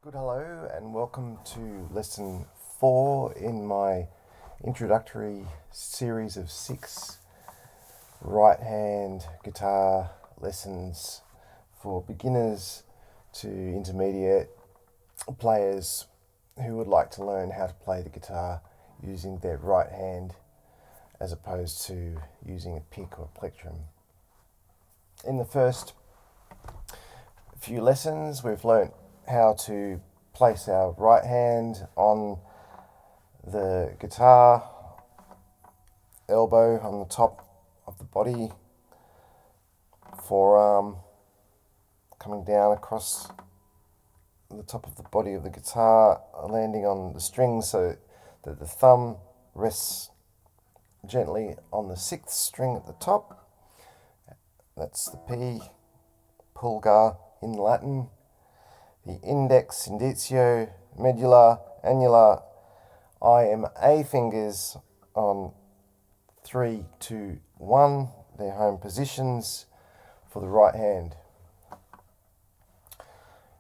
Good hello and welcome to lesson 4 in my introductory series of 6 right hand guitar lessons for beginners to intermediate players who would like to learn how to play the guitar using their right hand as opposed to using a pick or a plectrum. In the first few lessons we've learnt how to place our right hand on the guitar, elbow on the top of the body, forearm coming down across the top of the body of the guitar, landing on the strings so that the thumb rests gently on the 6th string at the top. That's the P, pulgar in Latin. The index, indicio, medulla, annular, IMA fingers on 3, 2, 1, their home positions for the right hand.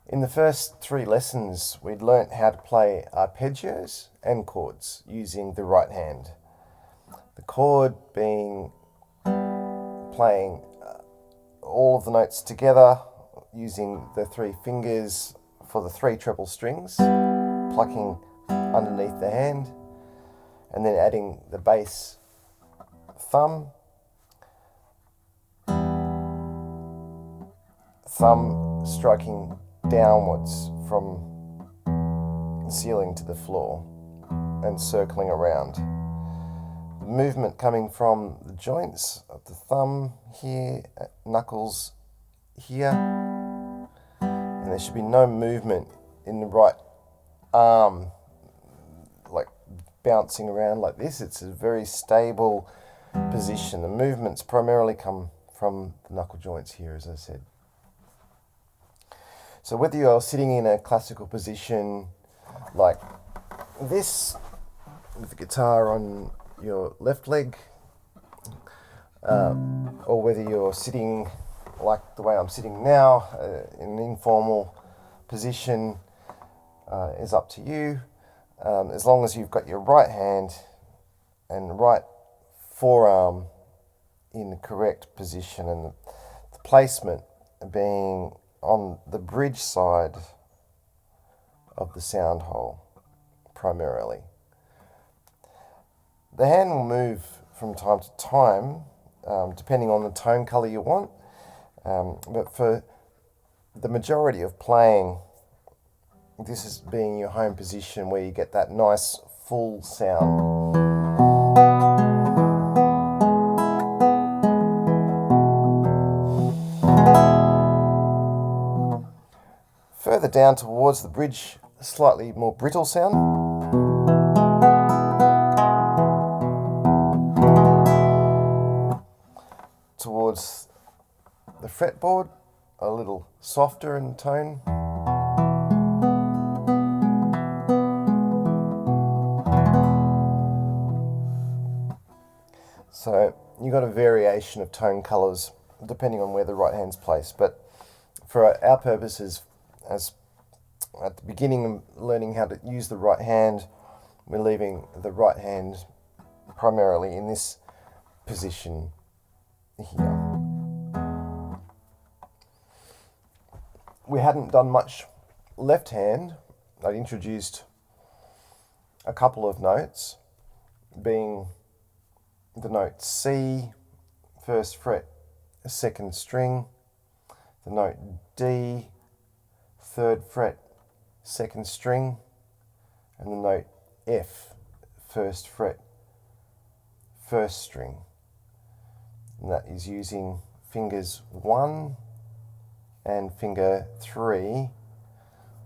In the first 3 lessons, we'd learnt how to play arpeggios and chords using the right hand. The chord being playing all of the notes together using the 3 fingers for the 3 treble strings, plucking underneath the hand, and then adding the bass thumb striking downwards from the ceiling to the floor and circling around. The movement coming from the joints of the thumb here, knuckles here, and there should be no movement in the right arm like bouncing around like this. It's a very stable position. The movements primarily come from the knuckle joints here, as I said. So whether you're sitting in a classical position like this with the guitar on your left leg, or whether you're sitting like the way I'm sitting now, in an informal position, is up to you. As long as you've got your right hand and right forearm in the correct position, and the placement being on the bridge side of the sound hole primarily. The hand will move from time to time, depending on the tone colour you want. But for the majority of playing, this is being your home position where you get that nice full sound. Further down towards the bridge, a slightly more brittle sound. Towards the fretboard, a little softer in tone. So you've got a variation of tone colours depending on where the right hand's placed. But for our purposes, as at the beginning of learning how to use the right hand, we're leaving the right hand primarily in this position here. We hadn't done much left hand. I'd introduced a couple of notes, being the note C, 1st fret, 2nd string, the note D, 3rd fret, 2nd string, and the note F, 1st fret, 1st string. And that is using fingers 1 and finger 3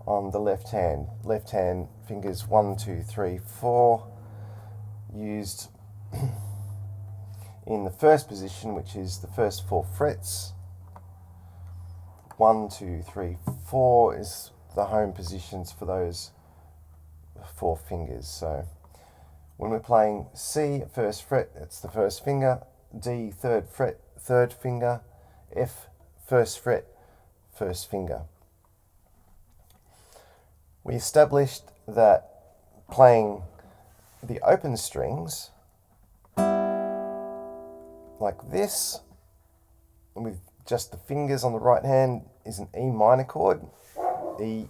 on the left hand. Left hand fingers 1, 2, 3, 4 used in the first position, which is the first 4 frets. 1, 2, 3, 4 is the home positions for those 4 fingers. So when we're playing C, 1st fret, it's the 1st finger. D, 3rd fret, 3rd finger. F, 1st fret, 1st finger. We established that playing the open strings like this, with just the fingers on the right hand, is an E minor chord, E,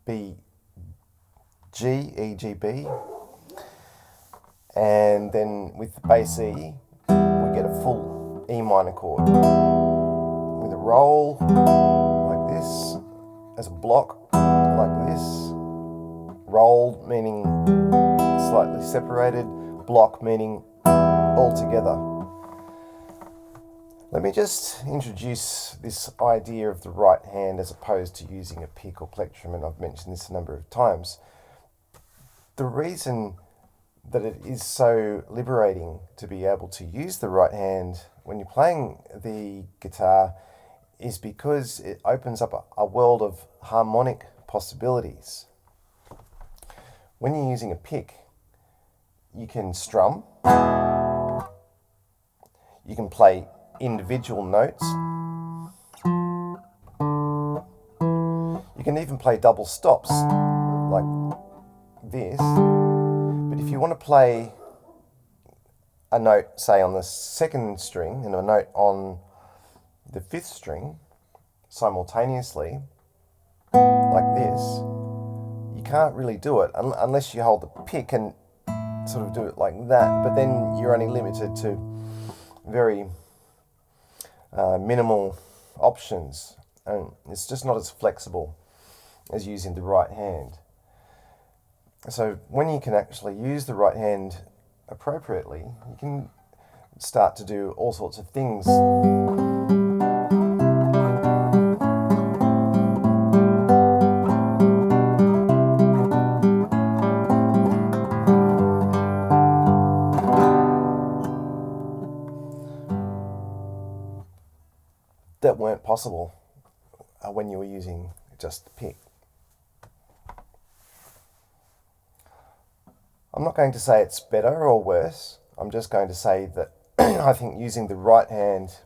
B, G, E, G, B. And then with the bass E, we get a full E minor chord with a roll like this, as a block like this. Roll meaning slightly separated, block meaning all together. Let me just introduce this idea of the right hand as opposed to using a pick or plectrum, and I've mentioned this a number of times. The reason that it is so liberating to be able to use the right hand when you're playing the guitar is because it opens up a world of harmonic possibilities. When you're using a pick, you can strum, you can play individual notes, you can even play double stops like this. But if you want to play a note, say on the second string, and a note on the fifth string simultaneously like this, you can't really do it unless you hold the pick and sort of do it like that, but then you're only limited to very minimal options, and it's just not as flexible as using the right hand. So when you can actually use the right hand appropriately, you can start to do all sorts of things. That weren't possible when you were using just the pick. I'm not going to say it's better or worse. I'm just going to say that I think using the right hand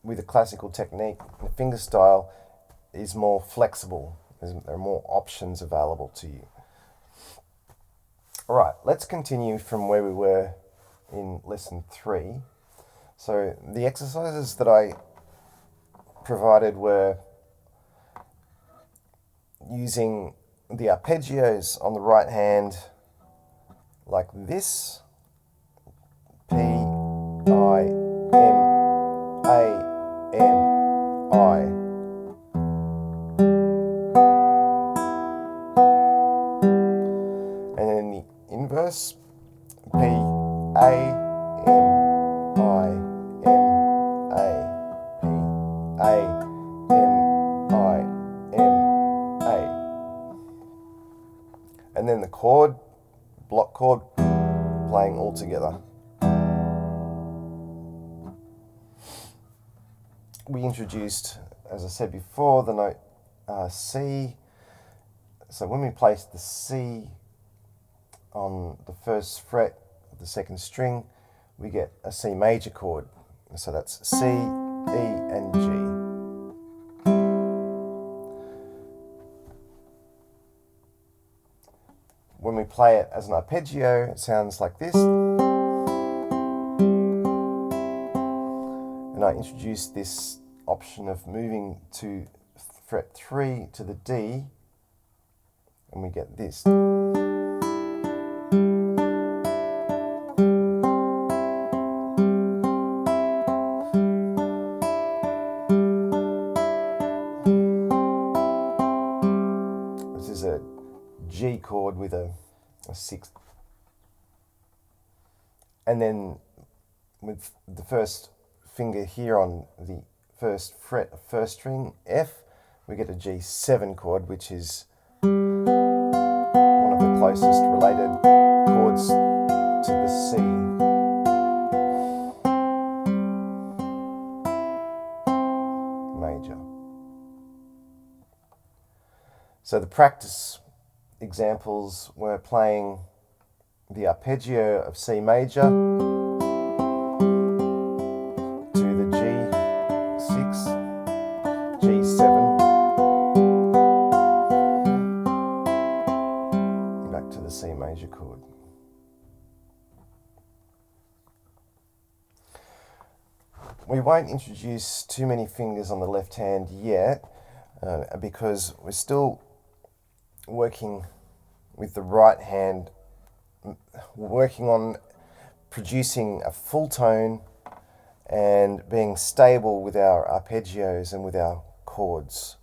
with a classical technique and finger style is more flexible. There are more options available to you. All right, let's continue from where we were in lesson 3. So the exercises that I provided were using the arpeggios on the right hand like this, P, I, M, A, M, I. And then the inverse, P, A, M, I, M, A, P, A, M, I, M, A. And then the chord, block chord, playing all together. We introduced, as I said before, the note C. So when we place the C on the first fret of the second string, we get a C major chord. So that's C, E, and G. When we play it as an arpeggio, it sounds like this. And I introduced this option of moving to fret 3 to the D, and we get this. This is a G chord with a sixth. And then with the first finger here on the first fret of first string, F, we get a G7 chord, which is one of the closest related chords to the C. Major. So the practice examples were playing the arpeggio of C major to the G6, G7, we won't introduce too many fingers on the left hand yet because we're still working with the right hand, working on producing a full tone and being stable with our arpeggios and with our chords.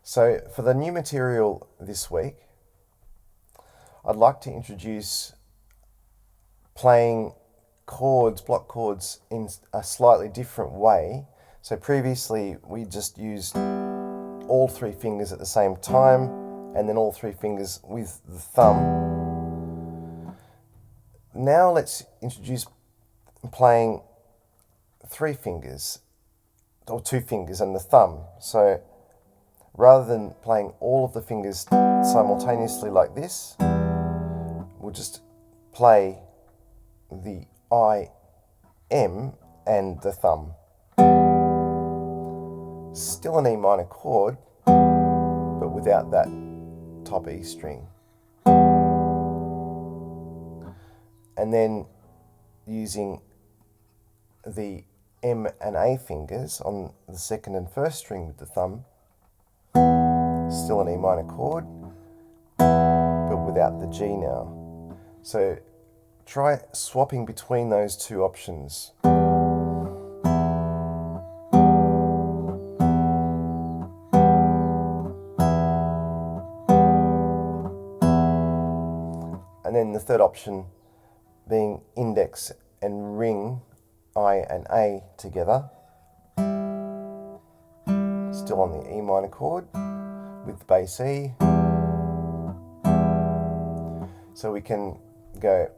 So for the new material this week, I'd like to introduce playing chords, block chords, in a slightly different way. So previously we just used all three fingers at the same time and then all three fingers with the thumb. Now let's introduce playing three fingers, or two fingers and the thumb. So rather than playing all of the fingers simultaneously like this, we'll just play the I, M and the thumb. Still an E minor chord, but without that top E string. And then using the M and A fingers on the second and first string with the thumb, still an E minor chord, but without the G now. So try swapping between those two options. And then the third option being index and ring, I and A together, still on the E minor chord with the bass E. So we can go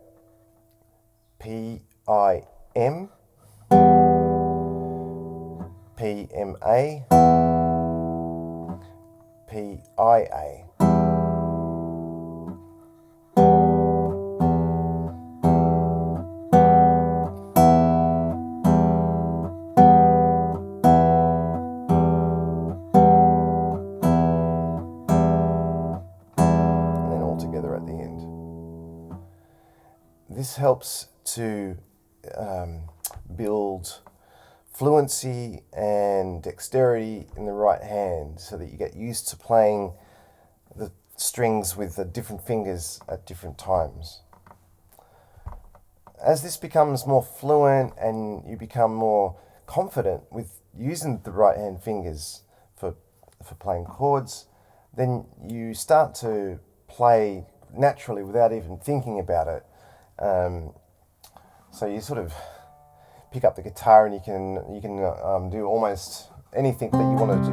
P, I, M, P, M, A, P, I, A. Together at the end. This helps to build fluency and dexterity in the right hand so that you get used to playing the strings with the different fingers at different times. As this becomes more fluent and you become more confident with using the right hand fingers for playing chords, then you start to play naturally without even thinking about it. So you sort of pick up the guitar and you can do almost anything that you want to do.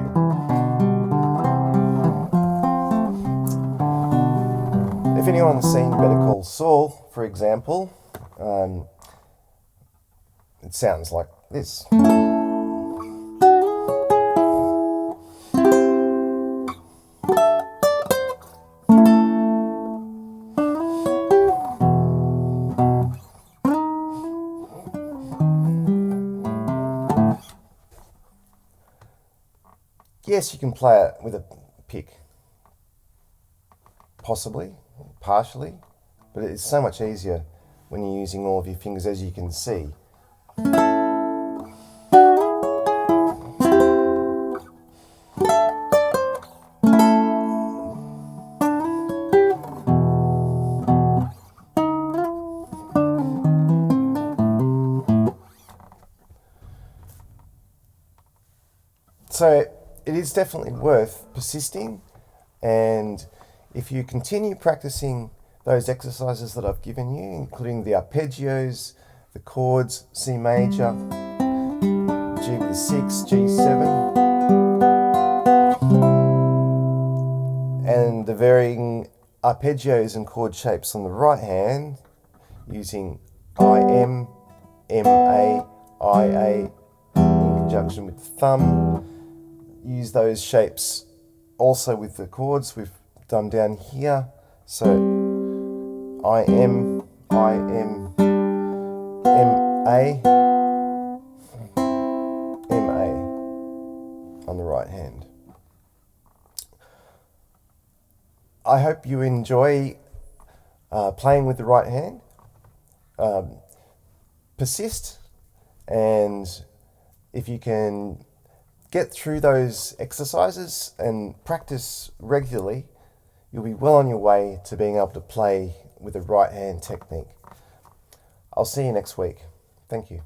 If anyone's seen Better Call Saul, for example, it sounds like this. Yes, you can play it with a pick, possibly, partially, but it's so much easier when you're using all of your fingers, as you can see. So it is definitely worth persisting, and if you continue practicing those exercises that I've given you, including the arpeggios, the chords, C major, G with a 6, G7, and the varying arpeggios and chord shapes on the right hand, using IM, MA, IA in conjunction with the thumb. Use those shapes also with the chords we've done down here. So IM, IM, MA, MA on the right hand. I hope you enjoy playing with the right hand. persist, and if you can get through those exercises and practice regularly, you'll be well on your way to being able to play with a right hand technique. I'll see you next week. Thank you.